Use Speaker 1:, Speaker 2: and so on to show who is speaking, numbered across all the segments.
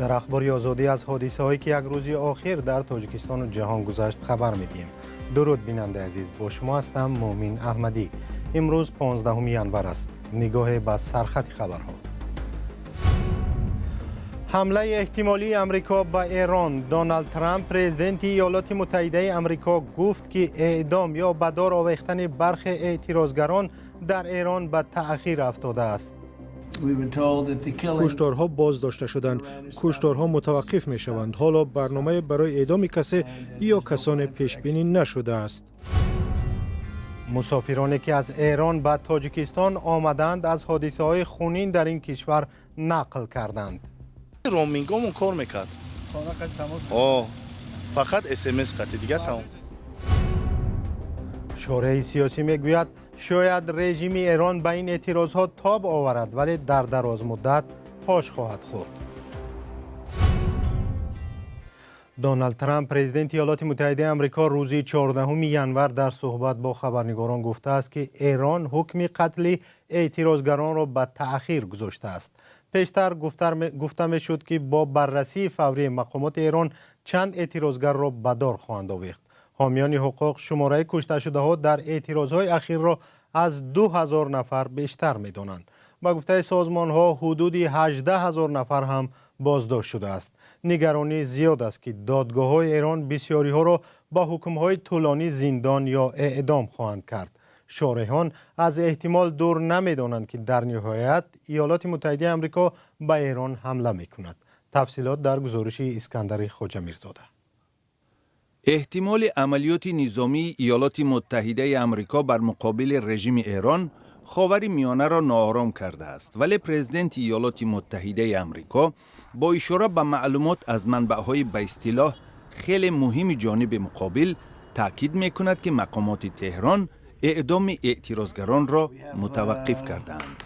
Speaker 1: در اخبار آزادی از حادثه هایی که یک روزی آخر در تاجیکستان و جهان گذشت خبر میدیم. درود بیننده عزیز، با شما هستم مومین احمدی. امروز 15 ینور است. نگاه به سرخط خبرها. حمله احتمالی امریکا به ایران. دونالد ترامپ پرزیدنت ایالات متحده امریکا گفت که اعدام یا به دار آویختن برخی اعتراضگران در ایران به تأخیر افتاده است.
Speaker 2: کشتارها بازداشته شدند. کشتارها متوقف می شوند. حالا برنامه برای اعدام کسی یا کسان پیش بینی نشده است.
Speaker 1: مسافرانی که از ایران به تاجیکستان آمدند از حادثه های خونین در این کشور نقل کردند.
Speaker 3: رومینگمون کار میکرد. فقط اسمس کات دیگه تمام.
Speaker 1: شورای سیاسی میگوید شاید رژیم ایران به این اعتراضات تاب آورد ولی در دراز مدت پاش خواهد خورد. دونالد ترامپ پرزیدنت ایالات متحده آمریکا روز 14 ینور در صحبت با خبرنگاران گفته است که ایران حکم قتل اعتراضگران را به تأخیر گذاشته است. پیشتر گفته می شد که با بررسی فوری مقامات ایران چند اعتراضگر را به دار خواهند آویخت. حامیان حقوق شماره کشته شده ها در اعتراضهای اخیر را از 2000 نفر بیشتر می دانند. با گفته سازمان ها حدود 18000 نفر هم بازداشت شده است. نگرانی زیاد است که دادگاه های ایران بسیاری ها را با حکم های طولانی زندان یا اعدام خواهند کرد. شارحان از احتمال دور نمی دانند که در نهایت ایالات متحده آمریکا به ایران حمله می کند. تفصیلات در گزارش اسکندر خواجه میرزاده.
Speaker 4: احتمال عملیات نظامی ایالات متحده آمریکا بر مقابل رژیم ایران خاور میانه را ناآرام کرده است، ولی پرزیدنت ایالات متحده آمریکا با اشاره به معلومات از منبع‌های به اصطلاح خیلی مهم جانب مقابل تاکید می‌کند که مقامات تهران اعدام اعتراضگران را متوقف کردند.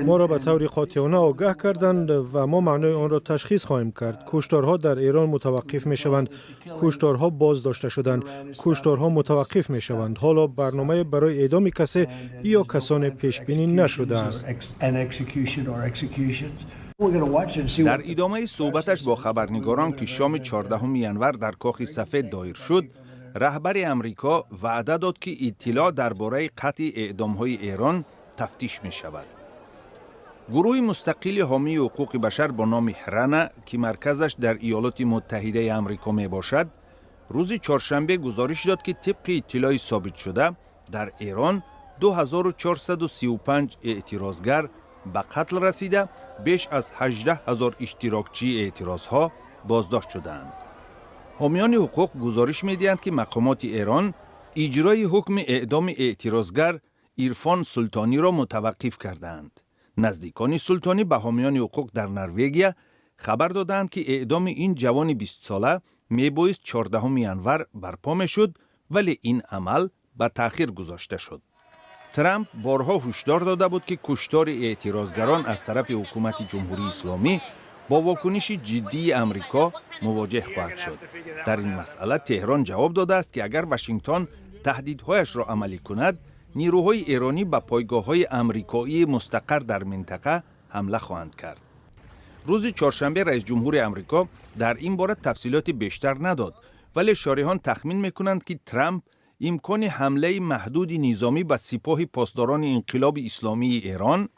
Speaker 2: ما را به طور قاطعانه آگاه کردند و ما معنای آن را تشخیص خواهیم کرد. کشتارها در ایران متوقف می شوند. کشتارها بازداشته شدند. کشتارها متوقف می شوند. حالا برنامه برای اعدام کسی یا کسان پیش بینی نشده است.
Speaker 4: در ادامه صحبتش با خبرنگاران که شام 14 ینور در کاخ سفید دایر شد، رهبر امریکا وعده داد که اطلاع درباره قطع اعدام‌های ایران تفتیش می شود. گروه مستقل حامی حقوق بشر با نام هرنا که مرکزش در ایالات متحده آمریکا می باشد، روز چهارشنبه گزارش داد که طبق اطلاع ثابت شده در ایران 2435 اعتراضگر به قتل رسیده، بیش از 18000 اشتراکچی اعتراضها بازداشت شدند. حامیان حقوق گزارش می دهند که مقامات ایران اجرای حکم اعدام اعتراضگر عرفان سلطانی را متوقف کردند. نزدیکان سلطانی به حامیان حقوق در نروژ خبر دادند که اعدام این جوان 20 ساله میبایست 14 ینور برپا میشد، ولی این عمل به تأخیر گذاشته شد. ترامپ بارها هشدار داده بود که کشتار اعتراضگران از طرف حکومت جمهوری اسلامی با واکنش جدی امریکا مواجه خواهد شد. در این مسئله تهران جواب داده است که اگر واشنگتن تهدیدهایش را عملی کند، نیروهای ایرانی به پایگاه‌های آمریکایی مستقر در منطقه حمله خواهند کرد. روز چهارشنبه رئیس جمهور آمریکا در این باره تفصیلات بیشتر نداد، ولی شارحان تخمین می‌کنند که ترامپ امکان حمله محدود نظامی به سپاه پاسداران انقلاب اسلامی ایران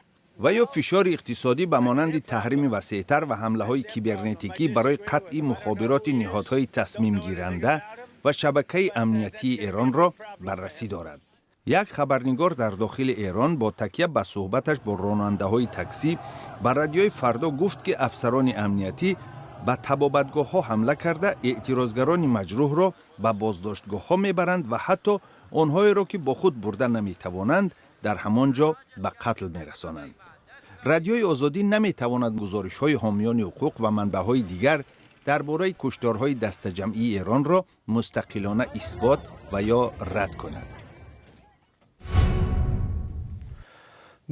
Speaker 4: و یا فشار اقتصادی به مانند تحریم وسیع‌تر و حمله‌های کیبرنتیکی برای قطع مخابرات نهادهای تصمیم گیرنده و شبکه امنیتی ایران را بررسی دارد. یک خبرنگار در داخل ایران با تکیه به صحبتش با راننده‌های تاکسی بر رادیوی فردا گفت که افسران امنیتی به طبابتگاه‌ها حمله کرده اعتراضگران مجروح را به بازداشتگاه‌ها میبرند و حتی آنهایی را که با خود برده نمیتوانند در همانجا به قتل میرسانند. رادیوی آزادی نمیتواند گزارش‌های حامیان حقوق و منبع‌های دیگر درباره کشتارهای دست جمعی ایران را مستقلانه اثبات و یا رد کند.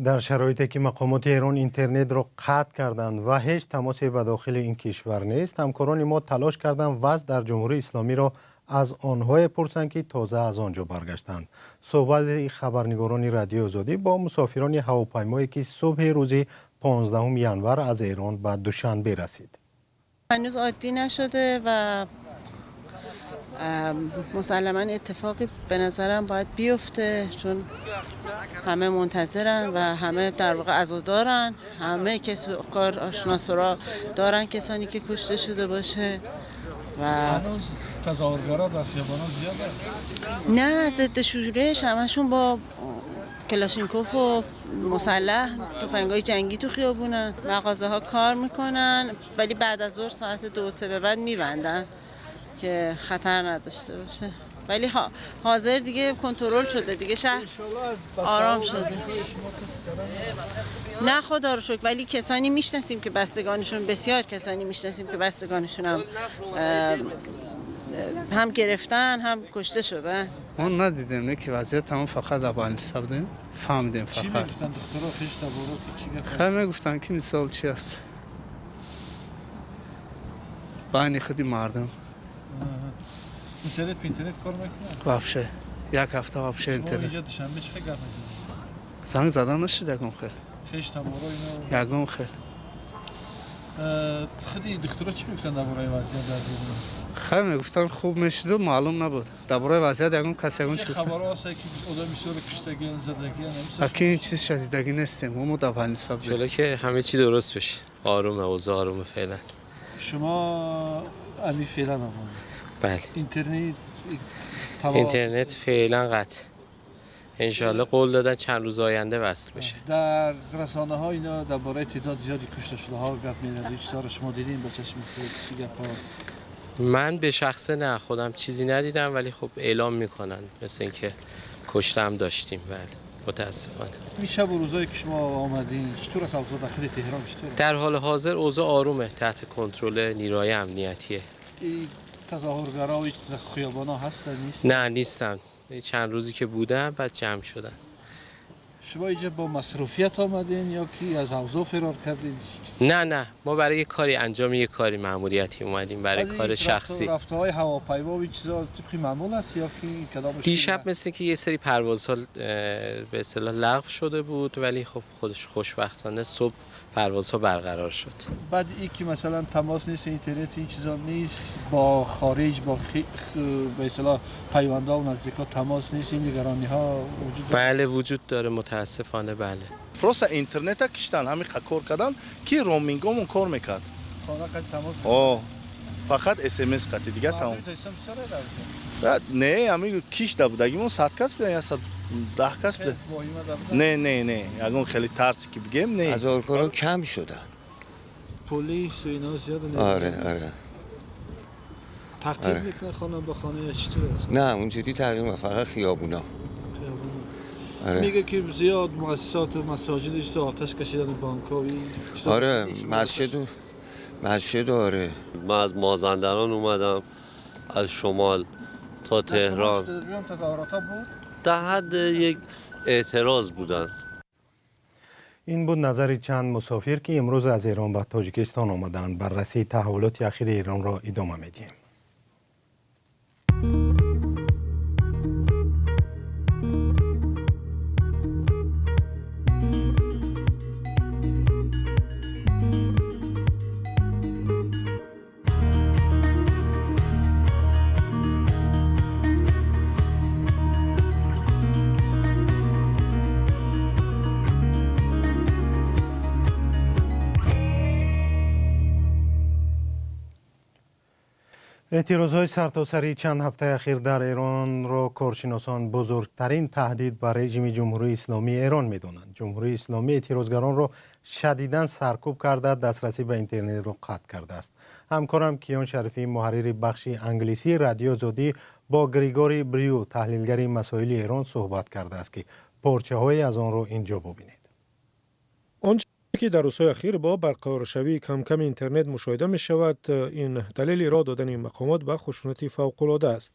Speaker 1: در شرایطی که مقامات ایران اینترنت را قطع کردند و هیچ تماسی به داخل این کشور نیست، همکاران ما تلاش کردند وضع در جمهوری اسلامی را از آنها پرسند که تازه از آنجا برگشتند. صحبت خبرنگاران رادیو آزادی با مسافران هواپیمایی که صبح روز 15 ینور از ایران به دوشنبه رسید.
Speaker 5: هنوز عادی نشده و مسلما اتفاقی به نظرم باید بیفته، چون همه منتظرن و همه در واقع عزادارن، همه کار آشناسورا دارن کسانی که کشته شده باشه و
Speaker 6: هنوز تظاهرگرا در خیابانا زیاد است.
Speaker 5: نه، ضد شورش همشون با کلاشینکوف و مسلح تفنگای جنگی تو خیابونن، مغازه ها کار میکنن ولی بعد از ظهر ساعت 2-3 به بعد میبندن که خطر نداشته باشه. ولی حاضر دیگه کنترل شده، دیگه شهر آرام شده. نه خدا رو شکر، ولی کسانی میشناسیم که بستگانشون، بسیار کسانی میشناسیم که بستگانشون هم گرفتن هم کشته شدن.
Speaker 7: ما ندیدیم نه که وضعیت تمام، فقط ابانی سبدیم فهمیدیم. فقط
Speaker 6: چی میگفتن دکترها خیش تبارو که چی گفتن؟
Speaker 7: خیلی میگفتن که مثال چی است بین خودی مردم.
Speaker 6: اینترنت کار میکنه؟
Speaker 7: وابشه یک هفته وابشه
Speaker 6: شما
Speaker 7: اینترنت.
Speaker 6: اینجا دوشنبه چه گپ میزنید؟
Speaker 7: زنگ زدن نشد یکم خیر.
Speaker 6: خیش تبارو اینا
Speaker 7: یکم خیر.
Speaker 6: خودی دکترها چی میگفتن درباره وضعیت در بیرون؟
Speaker 7: خیلی میگفتن خوب میشد و معلوم نبود. درباره وضعیت یکم کسی یکم
Speaker 6: چه
Speaker 7: چی
Speaker 6: خبرها هست که آدم بسیار کشتگی زدگی نمیشه؟
Speaker 7: اکی این چیز شدیدگی نیستیم. ما ابانی سبدیم.
Speaker 8: شاءالله که همه چی درست بشه. آرومه، اوضاع آرومه فعلا.
Speaker 6: شما امی فعلا آمون؟
Speaker 8: بله.
Speaker 6: اینترنت
Speaker 8: فعلا قطع. انشالله قول دادن چند روز آینده وصل بشه.
Speaker 6: در رسانه ها اینا درباره تعداد زیادی کشته شده ها گپ میزنید. چیزا رو شما دیدین با چشم خود؟ چی گپ هست؟
Speaker 8: من به شخصه نه، خودم چیزی ندیدم ولی خب اعلام میکنن مثل اینکه کشته هم داشتیم. بله متاسفانه.
Speaker 6: این شب و روزایی که شما آمدین چطور است اوضاع داخل تهران؟ چطور؟
Speaker 8: در حال حاضر اوضاع آرومه، تحت کنترل نیروهای امنیتیه.
Speaker 6: این تظاهرگرا و خیابانا هستن نیست؟
Speaker 8: نه نیستن. چند روزی که بودن بعد جمع شدن.
Speaker 6: شما اینجا با مصروفیت آمدین یا که از اوضاع فرار کردین؟
Speaker 8: نه ما برای یه کاری انجام یه کاری مأموریتی اومدیم، برای کار شخصی.
Speaker 6: رفته‌های هواپیما و چیزا طبق معمول است یا که کدامش؟
Speaker 8: دیشب مثل که یه سری پروازها به اصطلاح لغو شده بود ولی خب خودش خوشبختانه صبح پروازها برقرار شد.
Speaker 6: بعد این که مثلا تماس نیست، اینترنت، این چیزا نیست با خارج، با به اصطلاح پیوندها و نزدیکا تماس نیست، این نگرانی‌ها وجود داره؟
Speaker 8: بله وجود داره متاسفانه. بله
Speaker 3: просто اینترنت کشتن همین کار کردن که رومینگمون کار میکرد.
Speaker 6: خانه تماس
Speaker 3: فقط SMS قطع دیگه تمام.
Speaker 6: بعد
Speaker 3: نه همین کیش دا بودگیمون 100 کس بودن یا 110 کس بودن. نه اگه خیلی ترسی که بگیم نه.
Speaker 9: تظاهرگرا کم شدن.
Speaker 6: پلیس و اینا زیاد نه.
Speaker 9: آره
Speaker 6: تعقیب میکنه خانه با خانه یا چطور؟
Speaker 9: نه اونجوری تقریبا فقط خیابونا. آره.
Speaker 6: میگه که زیاد مؤسسات و مساجدش آتش کشیدن بانک‌ها.
Speaker 9: آره مسجد آره.
Speaker 10: من از مازندران اومدم، از شمال تا تهران.
Speaker 6: تظاهرات بود؟
Speaker 10: در حد یک اعتراض بودن.
Speaker 1: این بود نظر چند مسافر که امروز از ایران به تاجیکستان آمدند. بررسی تحولات اخیر ایران را ادامه میدیم. اعتراضهای سرتاسری چند هفته اخیر در ایران را کارشناسان بزرگترین تهدید بر رژیم جمهوری اسلامی ایران می‌دانند. جمهوری اسلامی اعتراضگران را شدیداً سرکوب کرده، دسترسی به اینترنت را قطع کرده است. همکارم کیان شریفی محرر بخش انگلیسی رادیو آزادی با گریگوری بریو تحلیلگر مسائل ایران صحبت کرده است که پارچه‌هایی از آن را اینجا ببینید.
Speaker 2: که در روزهای اخیر با برقرار شوی کم کم اینترنت مشاهده می شود، این دلیل را دادن این مقامات به خشونت فوق‌العاده است.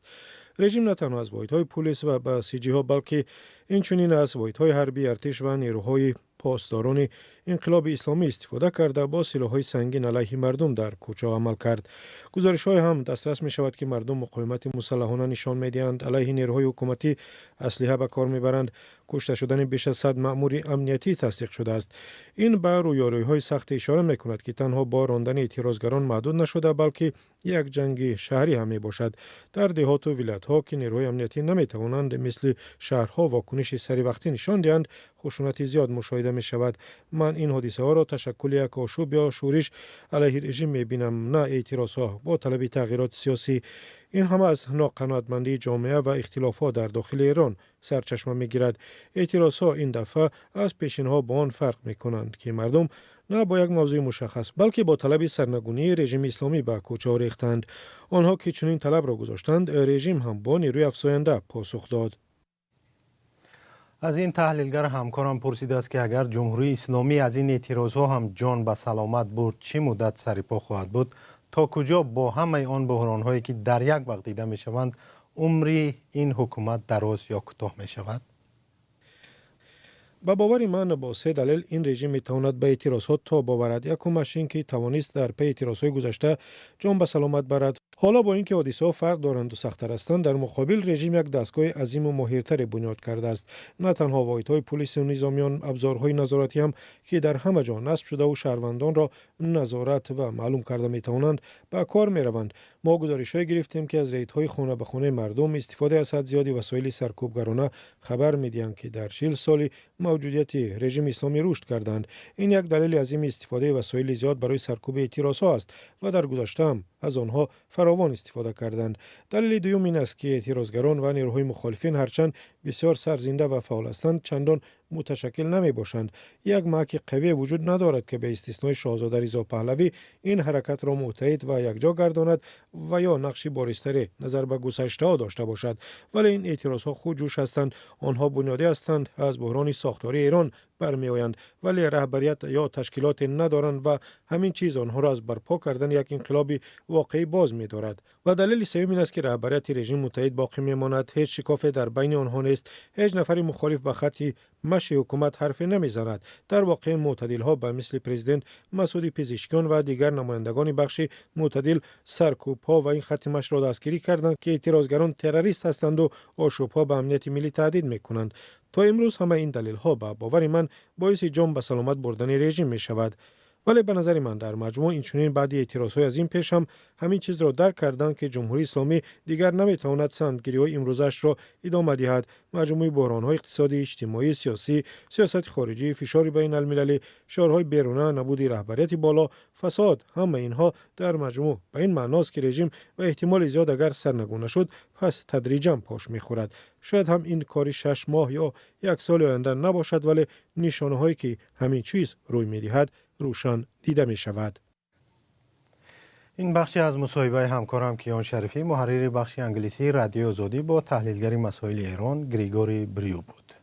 Speaker 2: رژیم نه تنها از واحدهای پلیس و بسیجی ها بلکه اینچنین از واحدهای حربی، ارتش و نیروهای پاسداران انقلاب اسلامی استفاده کرده با سلاح‌های سنگین علیه مردم در کوچه عمل کرد. گزارش‌های هم دسترس می‌شود که مردم مقاومت مسلحانه نشان می‌دهند، علیه نیروهای حکومتی اسلحه به کار می‌برند. کشته شدن بیش از 100 مأمور امنیتی تصدیق شده است. این به رویارویی‌های سخت اشاره می‌کند که تنها با راندن اعتراضگران محدود نشده بلکه یک جنگ شهری هم می‌باشد. در دهات و ولایت‌ها که نیروهای امنیتی نمی‌توانند مثل شهرها واکنش سری وقتی نشان دهند، خشونت زیاد مشاهده می‌شود. من این حادثه‌ها را تشکل یک آشوب یا شورش علیه رژیم می‌بینم، نه اعتراض‌ها با طلب تغییرات سیاسی. این همه از ناقناعتمندی جامعه و اختلافات در داخل ایران سرچشمه می‌گیرد. اعتراض‌ها این دفعه از پیشینه‌ها با آن فرق می‌کنند که مردم نه با یک موضوع مشخص بلکه با طلب سرنگونی رژیم اسلامی به کوچه‌ها ریختند. آنها که چنین طلب را گذاشتند، رژیم هم با نیروی افزاینده پاسخ داد.
Speaker 1: از این تحلیلگر همکارم پرسیده است که اگر جمهوری اسلامی از این اعتراضها هم جان به سلامت برد چه مدت سرپا خواهد بود؟ تا کجا با همه آن بحران‌هایی که در یک وقت دیده می‌شوند عمری این حکومت دراز یا کوتاه می‌شود؟
Speaker 2: با باور من با سه دلیل این رژیم میتواند به اعتراضات تا باورد. یکمش این که توانست در پی اعتراضهای گذشته جان به سلامت برد. حالا با اینکه حادثه‌ها فرق دارند و سخت‌تر هستند، در مقابل رژیم یک دستگاه عظیم و ماهرتر بنیاد کرده است. نه تنها واحدهای پلیس و نظامیان، ابزارهای نظارتی هم که در همه جا نصب شده و شهروندان را نظارت و معلوم کرده میتوانند به کار میروند. ما گزارش‌های گرفتیم که از ریدهای خانه به خانه مردم استفاده از حد زیادی وسایل سرکوبگرانه خبر میدهند که در 40 سال موجودیت رژیم اسلامی رشد کردند. این یک دلیل عظیم استفاده وسایل زیاد برای سرکوب اعتراضها است و در گذشته هم از آنها فراوان استفاده کردند. دلیل دوم این است که اعتراضگران و نیروهای مخالفین هرچند بسیار سرزنده و فعال هستند، چندان متشکل نمی باشند. یک محک قوی وجود ندارد که به استثنای شاهزاده رضا پهلوی این حرکت را متحد و یکجا گرداند و یا نقشی بارزتری نظر به گذشته ها داشته باشد. ولی این اعتراضها خودجوش هستند. آنها بنیادی هستند، از بحران ساختاری ایران برمی آیند، ولی رهبریت یا تشکیلات ندارند و همین چیز آنها را از برپا کردن یک انقلاب واقعی باز می دارد. و دلیل سوم این است که رهبریت رژیم متحد باقی می ماند. هیچ شکاف در بین آنها نیست. هیچ نفری مخالف به خط مشی حکومت حرف نمی زند. در واقع معتدل ها به مثل پرزیدنت مسعود پزشکیان و دیگر نمایندگان بخش معتدل سرکوب ها و این خط مش را دستگیری کردند که اعتراضگران تروریست هستند و آشوب ها به امنیت ملی تهدید می کنند. تا امروز همه این دلیل ها به باور من باعث جان به سلامت بردن رژیم می شود. ولی به نظر من در مجموع این چنین بعد اعتراض‌های از این پیش هم همین چیز را درک کردند که جمهوری اسلامی دیگر نمیتواند سندگیری‌های امروزش را ادامه دهد. مجموعه بحران‌های اقتصادی، اجتماعی، سیاسی، سیاست خارجی، فشار بین المللی، فشارهای بیرونه، نبود رهبریت بالا، فساد، همه اینها در مجموع به این معناست که رژیم و احتمال زیاد اگر سرنگون نشد پس تدریجاً پاش می‌خورد. شاید هم این کاری 6 ماه یا 1 سال آینده نباشد، ولی نشانه‌هایی که همین چیز روی می‌دهد روشن دیده می شود.
Speaker 1: این بخشی از مصاحبه همکارم کیان شریفی، محرر بخش انگلیسی رادیو آزادی با تحلیلگر مسائل ایران گریگوری بریو بود.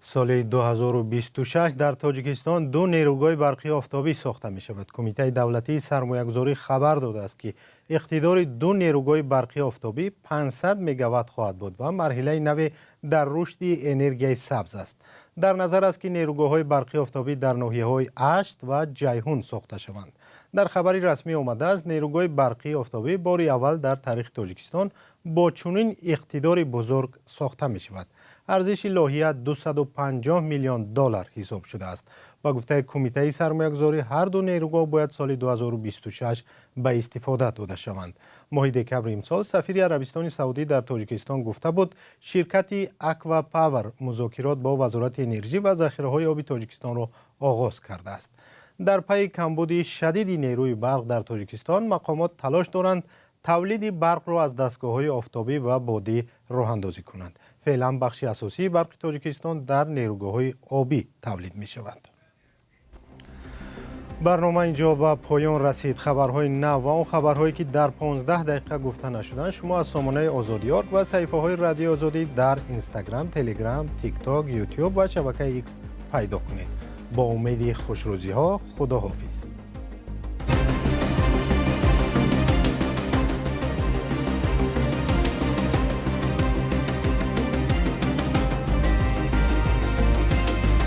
Speaker 1: سال 2026 در تاجیکستان 2 نیروگاه برقی آفتابی ساخته می شود. کمیته دولتی سرمایه‌گذاری خبر داده است که اقتدار 2 نیروگاه برقی آفتابی 500 مگاوات خواهد بود و مرحله نو در رشد انرژی سبز است. در نظر است که نیروگاه‌های برقی آفتابی در ناحیه‌های اشت و جیهون ساخته شوند. در خبری رسمی آمده است نیروگاه برقی آفتابی بار اول در تاریخ تاجیکستان با چنین اقتدار بزرگ ساخته می شود. ارزش لایحه 250 میلیون دلار حساب شده است. با گفته کمیته سرمایه‌گذاری هر 2 نیروگاه باید سال 2026 به استفاده داده شوند. ماهی دکبر امسال سفیر عربستان سعودی در تاجیکستان گفته بود شرکت اکوا پاور مذاکرات با وزارت انرژی و ذخیره‌های آبی تاجیکستان را آغاز کرده است. در پی کمبود شدید نیروی برق در تاجیکستان مقامات تلاش دارند تولید برق را از دستگاه‌های آفتابی و بادی راه اندازی کنند. فعلا بخش اساسی برق تاجیکستان در نیروگاه‌های آبی تولید می‌شود. برنامه اینجا به پایان رسید. خبرهای نو و اون خبرهایی که در 15 دقیقه گفته نشدن شما از سامانه آزادیارک و صفحه‌های رادیو آزادی در اینستاگرام، تلگرام، تیک تاک، یوتیوب و شبکه ایکس پیدا کنید. با امید خوشروزی‌ها، خداحافظ.